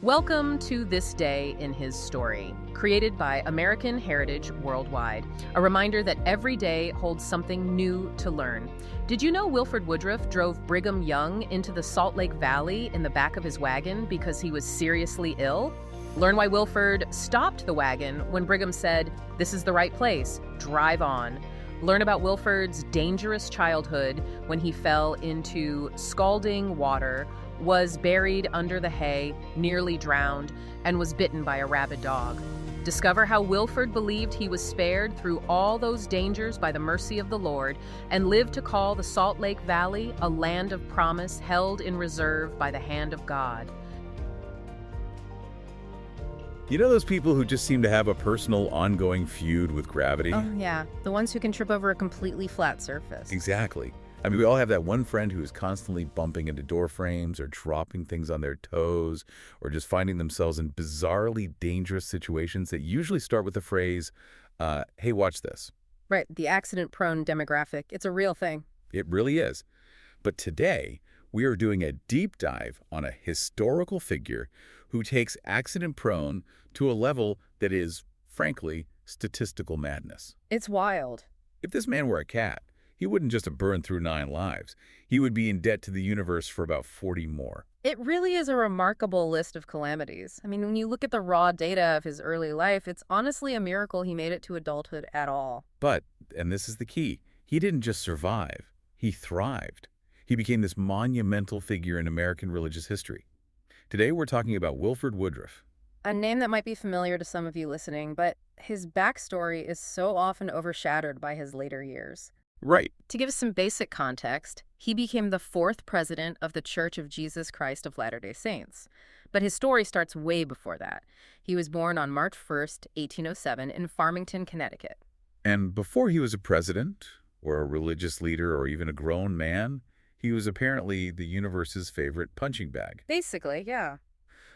Welcome to This Day in His Story, created by American Heritage Worldwide, a reminder that every day holds something new to learn. Did you know Wilford Woodruff drove Brigham Young into the Salt Lake Valley in the back of his wagon because he was seriously ill? Learn why Wilford stopped the wagon when Brigham said, "This is the right place, drive on." Learn about Wilford's dangerous childhood when he fell into scalding water, was buried under the hay, nearly drowned, and was bitten by a rabid dog. Discover how Wilford believed he was spared through all those dangers by the mercy of the Lord, and lived to call the Salt Lake Valley a land of promise held in reserve by the hand of God. You know those people who just seem to have a personal, ongoing feud with gravity? Oh, yeah. The ones who can trip over a completely flat surface. Exactly. I mean, we all have that one friend who is constantly bumping into door frames or dropping things on their toes or just finding themselves in bizarrely dangerous situations that usually start with the phrase, hey, watch this. Right. The accident-prone demographic. It's a real thing. It really is. But today, we are doing a deep dive on a historical figure who takes accident-prone to a level that is, frankly, statistical madness. It's wild. If this man were a cat, he wouldn't just have burned through 9 lives. He would be in debt to the universe for about 40 more. It really is a remarkable list of calamities. I mean, when you look at the raw data of his early life, it's honestly a miracle he made it to adulthood at all. But, and this is the key, he didn't just survive, he thrived. He became this monumental figure in American religious history. Today we're talking about Wilford Woodruff. A name that might be familiar to some of you listening, but his backstory is so often overshadowed by his later years. Right. To give us some basic context, he became the 4th president of the Church of Jesus Christ of Latter-day Saints. But his story starts way before that. He was born on March 1st, 1807 in Farmington, Connecticut. And before he was a president, or a religious leader, or even a grown man, he was apparently the universe's favorite punching bag. Basically, yeah.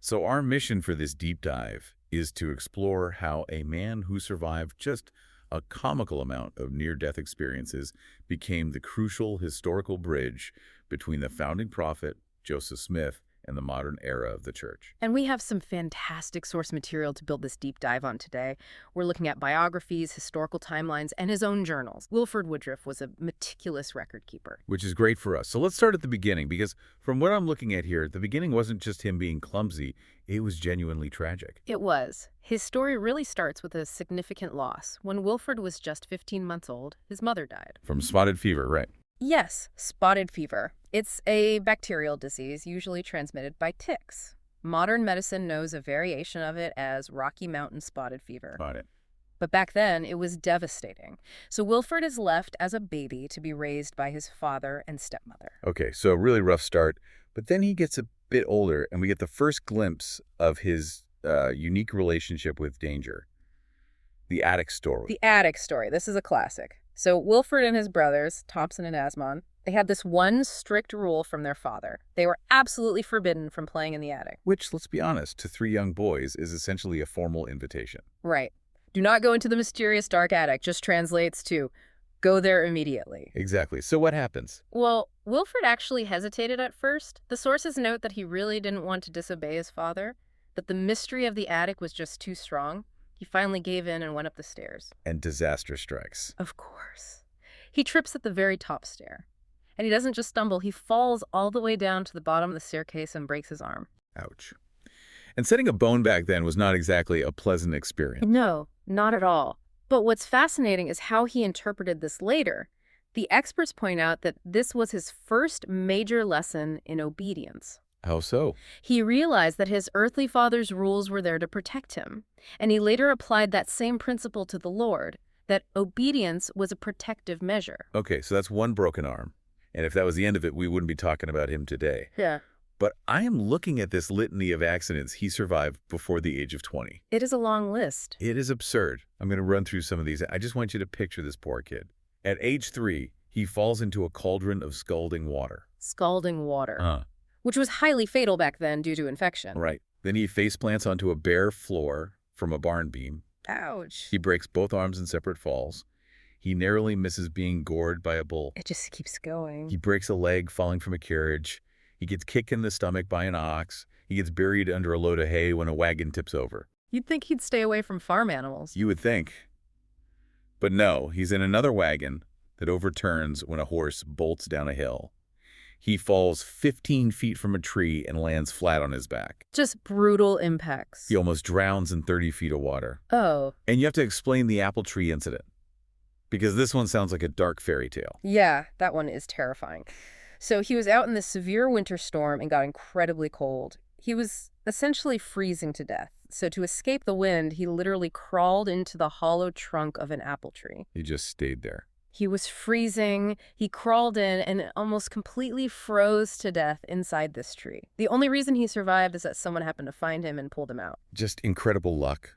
So our mission for this deep dive is to explore how a man who survived just a comical amount of near-death experiences became the crucial historical bridge between the founding prophet, Joseph Smith, and the modern era of the church. And we have some fantastic source material to build this deep dive on today. We're looking at biographies, historical timelines, and his own journals. Wilford Woodruff was a meticulous record keeper. Which is great for us. So let's start at the beginning, because from what I'm looking at here, the beginning wasn't just him being clumsy, it was genuinely tragic. It was. His story really starts with a significant loss. When Wilford was just 15 months old, his mother died. From spotted fever, right? Yes, spotted fever. It's a bacterial disease usually transmitted by ticks. Modern medicine knows a variation of it as Rocky Mountain spotted fever. Got it. But back then, it was devastating. So Wilford is left as a baby to be raised by his father and stepmother. Okay, so a really rough start. But then he gets a bit older, and we get the first glimpse of his unique relationship with danger. The attic story. The attic story. This is a classic. So Wilford and his brothers, Thompson and Asmon, they had this one strict rule from their father. They were absolutely forbidden from playing in the attic. Which, let's be honest, to 3 young boys is essentially a formal invitation. Right. Do not go into the mysterious dark attic just translates to go there immediately. Exactly. So what happens? Well, Wilford actually hesitated at first. The sources note that he really didn't want to disobey his father, that the mystery of the attic was just too strong. He finally gave in and went up the stairs. And disaster strikes. Of course. He trips at the very top stair. And he doesn't just stumble, he falls all the way down to the bottom of the staircase and breaks his arm. Ouch. And setting a bone back then was not exactly a pleasant experience. No, not at all. But what's fascinating is how he interpreted this later. The experts point out that this was his first major lesson in obedience. How so? He realized that his earthly father's rules were there to protect him, and he later applied that same principle to the Lord, that obedience was a protective measure. Okay, so that's one broken arm. And if that was the end of it, we wouldn't be talking about him today. Yeah. But I am looking at this litany of accidents he survived before the age of 20. It is a long list. It is absurd. I'm going to run through some of these. I just want you to picture this poor kid. At age 3, he falls into a cauldron of scalding water. Scalding water. Which was highly fatal back then due to infection. Right. Then he face plants onto a bare floor from a barn beam. Ouch. He breaks both arms in separate falls. He narrowly misses being gored by a bull. It just keeps going. He breaks a leg falling from a carriage. He gets kicked in the stomach by an ox. He gets buried under a load of hay when a wagon tips over. You'd think he'd stay away from farm animals. You would think. But no, he's in another wagon that overturns when a horse bolts down a hill. He falls 15 feet from a tree and lands flat on his back. Just brutal impacts. He almost drowns in 30 feet of water. Oh. And you have to explain the apple tree incident, because this one sounds like a dark fairy tale. Yeah, that one is terrifying. So he was out in this severe winter storm and got incredibly cold. He was essentially freezing to death. So to escape the wind, he literally crawled into the hollow trunk of an apple tree. He just stayed there. He was freezing, he crawled in, and almost completely froze to death inside this tree. The only reason he survived is that someone happened to find him and pulled him out. Just incredible luck,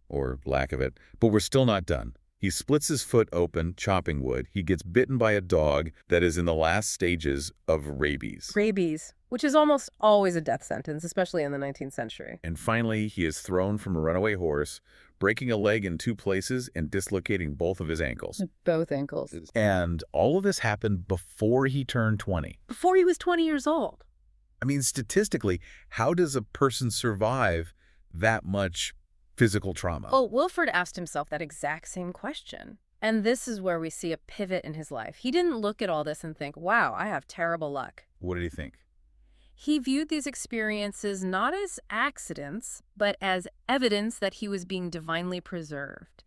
or lack of it. But we're still not done. He splits his foot open, chopping wood. He gets bitten by a dog that is in the last stages of rabies. Rabies, which is almost always a death sentence, especially in the 19th century. And finally, he is thrown from a runaway horse, breaking a leg in 2 places and dislocating both of his ankles. Both ankles. And all of this happened before he turned 20. Before he was 20 years old. I mean, statistically, how does a person survive that much physical trauma? Oh, Wilford asked himself that exact same question. And this is where we see a pivot in his life. He didn't look at all this and think, wow, I have terrible luck. What did he think? He viewed these experiences not as accidents, but as evidence that he was being divinely preserved.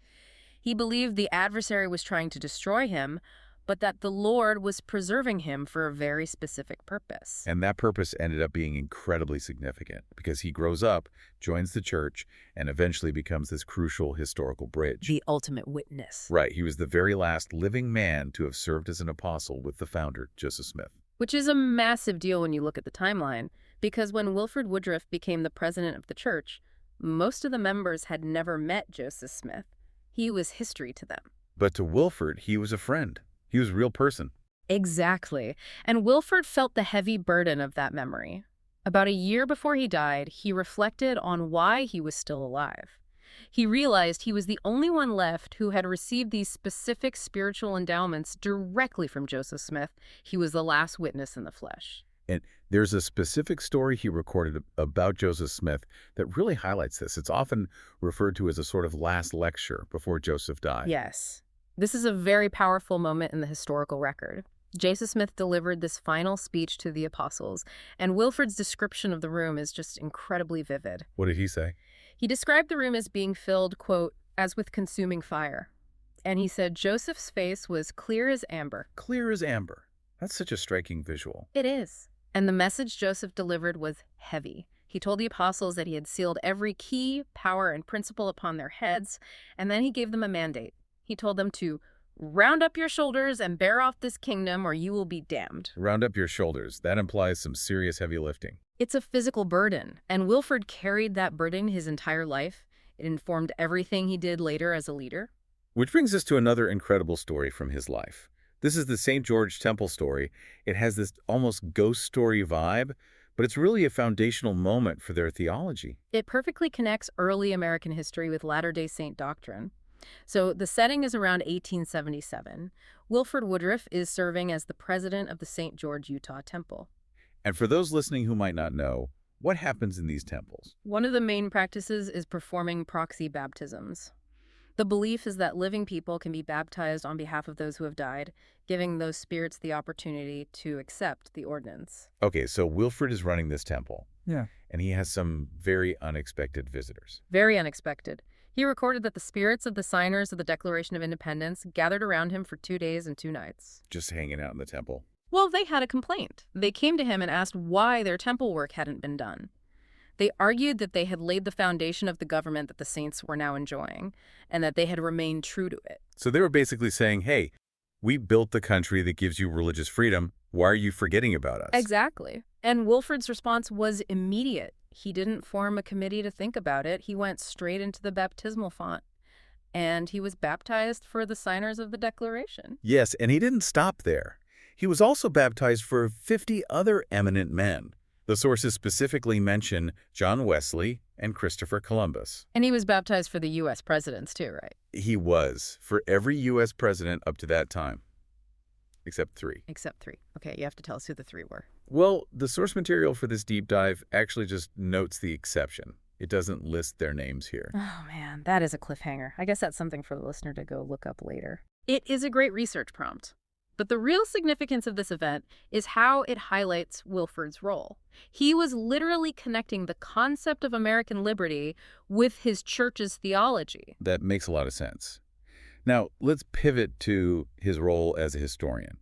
He believed the adversary was trying to destroy him, but that the Lord was preserving him for a very specific purpose. And that purpose ended up being incredibly significant because he grows up, joins the church, and eventually becomes this crucial historical bridge. The ultimate witness. Right. He was the very last living man to have served as an apostle with the founder, Joseph Smith. Which is a massive deal when you look at the timeline, because when Wilford Woodruff became the president of the church, most of the members had never met Joseph Smith. He was history to them. But to Wilford, he was a friend. He was a real person. Exactly. And Wilford felt the heavy burden of that memory. About a year before he died, he reflected on why he was still alive. He realized he was the only one left who had received these specific spiritual endowments directly from Joseph Smith. He was the last witness in the flesh. And there's a specific story he recorded about Joseph Smith that really highlights this. It's often referred to as a sort of last lecture before Joseph died. Yes. This is a very powerful moment in the historical record. Joseph Smith delivered this final speech to the apostles, and Wilford's description of the room is just incredibly vivid. What did he say? He described the room as being filled, quote, as with consuming fire. And he said Joseph's face was clear as amber. Clear as amber. That's such a striking visual. It is. And the message Joseph delivered was heavy. He told the apostles that he had sealed every key, power, and principle upon their heads, and then he gave them a mandate. He told them to round up your shoulders and bear off this kingdom or you will be damned. Round up your shoulders. That implies some serious heavy lifting. It's a physical burden, and Wilford carried that burden his entire life. It informed everything he did later as a leader. Which brings us to another incredible story from his life. This is the St. George Temple story. It has this almost ghost story vibe, but it's really a foundational moment for their theology. It perfectly connects early American history with Latter-day Saint doctrine. So the setting is around 1877. Wilford Woodruff is serving as the president of the St. George, Utah Temple. And for those listening who might not know, what happens in these temples? One of the main practices is performing proxy baptisms. The belief is that living people can be baptized on behalf of those who have died, giving those spirits the opportunity to accept the ordinance. Okay, so Wilford is running this temple. Yeah. And he has some very unexpected visitors. Very unexpected. He recorded that the spirits of the signers of the Declaration of Independence gathered around him for 2 days and 2 nights. Just hanging out in the temple. Well, they had a complaint. They came to him and asked why their temple work hadn't been done. They argued that they had laid the foundation of the government that the saints were now enjoying, and that they had remained true to it. So they were basically saying, hey, we built the country that gives you religious freedom. Why are you forgetting about us? Exactly. And Wilford's response was immediate. He didn't form a committee to think about it. He went straight into the baptismal font. And he was baptized for the signers of the Declaration. Yes, and he didn't stop there. He was also baptized for 50 other eminent men. The sources specifically mention John Wesley and Christopher Columbus. And he was baptized for the U.S. presidents too, right? He was, for every U.S. president up to that time. Except 3. Except 3. Okay, you have to tell us who the 3 were. Well, the source material for this deep dive actually just notes the exception. It doesn't list their names here. Oh man, that is a cliffhanger. I guess that's something for the listener to go look up later. It is a great research prompt. But the real significance of this event is how it highlights Wilford's role. He was literally connecting the concept of American liberty with his church's theology. That makes a lot of sense. Now, let's pivot to his role as a historian.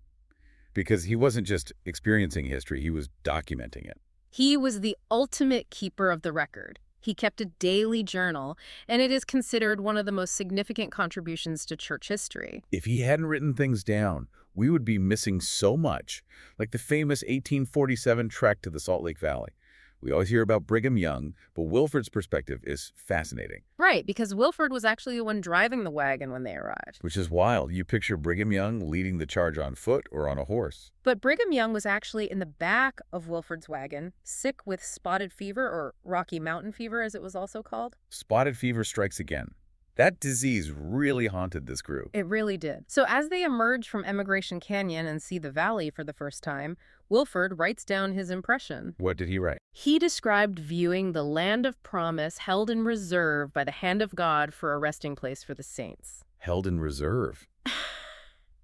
Because he wasn't just experiencing history, he was documenting it. He was the ultimate keeper of the record. He kept a daily journal, and it is considered one of the most significant contributions to church history. If he hadn't written things down, we would be missing so much, like the famous 1847 trek to the Salt Lake Valley. We always hear about Brigham Young, but Wilford's perspective is fascinating. Right, because Wilford was actually the one driving the wagon when they arrived. Which is wild. You picture Brigham Young leading the charge on foot or on a horse. But Brigham Young was actually in the back of Wilford's wagon, sick with spotted fever, or Rocky Mountain fever as it was also called. Spotted fever strikes again. That disease really haunted this group. It really did. So as they emerge from Emigration Canyon and see the valley for the first time, Wilford writes down his impression. What did he write? He described viewing the land of promise held in reserve by the hand of God for a resting place for the saints. Held in reserve.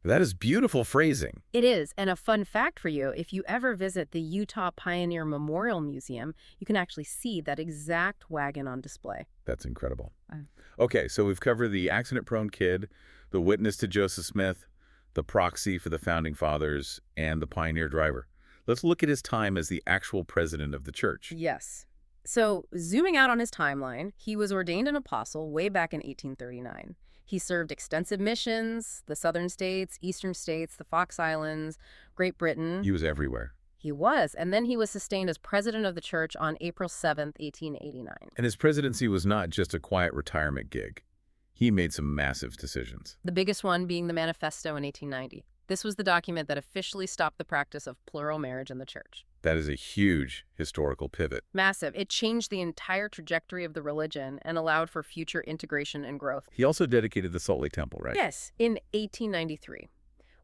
That is beautiful phrasing. It is, and a fun fact for you, if you ever visit the Utah Pioneer Memorial Museum, you can actually see that exact wagon on display. That's incredible. Okay, so we've covered the accident-prone kid, the witness to Joseph Smith, the proxy for the Founding Fathers, and the pioneer driver. Let's look at his time as the actual president of the church. Yes. So, zooming out on his timeline, he was ordained an apostle way back in 1839. He served extensive missions, the southern states, eastern states, the Fox Islands, Great Britain. He was everywhere. He was, and then he was sustained as president of the church on April 7th, 1889. And his presidency was not just a quiet retirement gig. He made some massive decisions. The biggest one being the Manifesto in 1890. This was the document that officially stopped the practice of plural marriage in the church. That is a huge historical pivot. Massive. It changed the entire trajectory of the religion and allowed for future integration and growth. He also dedicated the Salt Lake Temple, right? Yes, in 1893,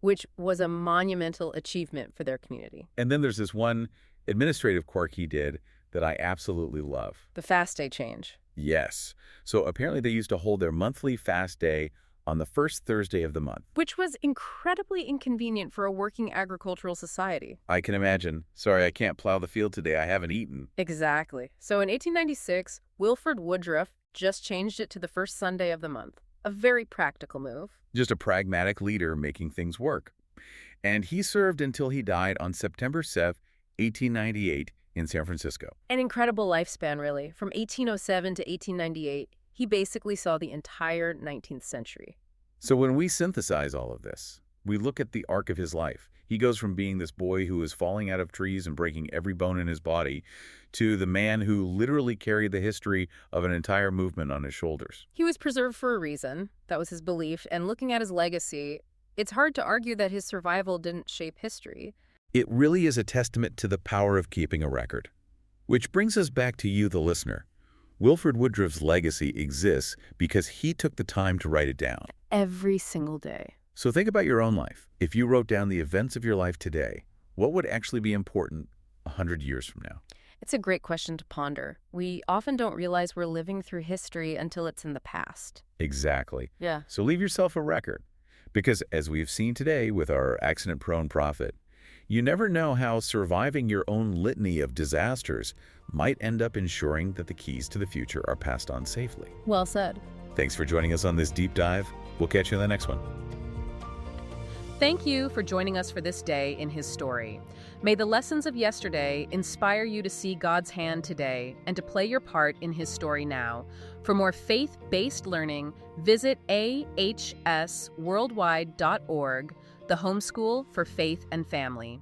which was a monumental achievement for their community. And then there's this one administrative quirk he did that I absolutely love. The fast day change. Yes. So apparently they used to hold their monthly fast day on the first Thursday of the month. Which was incredibly inconvenient for a working agricultural society. I can imagine. Sorry, I can't plow the field today. I haven't eaten. Exactly. So in 1896, Wilford Woodruff just changed it to the first Sunday of the month. A very practical move. Just a pragmatic leader making things work. And he served until he died on September 7th, 1898 in San Francisco. An incredible lifespan, really. From 1807 to 1898, he basically saw the entire 19th century. So when we synthesize all of this, we look at the arc of his life. He goes from being this boy who was falling out of trees and breaking every bone in his body to the man who literally carried the history of an entire movement on his shoulders. He was preserved for a reason. That was his belief. And looking at his legacy, it's hard to argue that his survival didn't shape history. It really is a testament to the power of keeping a record. Which brings us back to you, the listener. Wilford Woodruff's legacy exists because he took the time to write it down. Every single day. So think about your own life. If you wrote down the events of your life today, what would actually be important 100 years from now? It's a great question to ponder. We often don't realize we're living through history until it's in the past. Exactly. Yeah. So leave yourself a record. Because as we've seen today with our accident-prone prophet, you never know how surviving your own litany of disasters might end up ensuring that the keys to the future are passed on safely. Well said. Thanks for joining us on this deep dive. We'll catch you in the next one. Thank you for joining us for this day in his story. May the lessons of yesterday inspire you to see God's hand today and to play your part in his story now. For more faith-based learning, visit ahsworldwide.org, the homeschool for faith and family.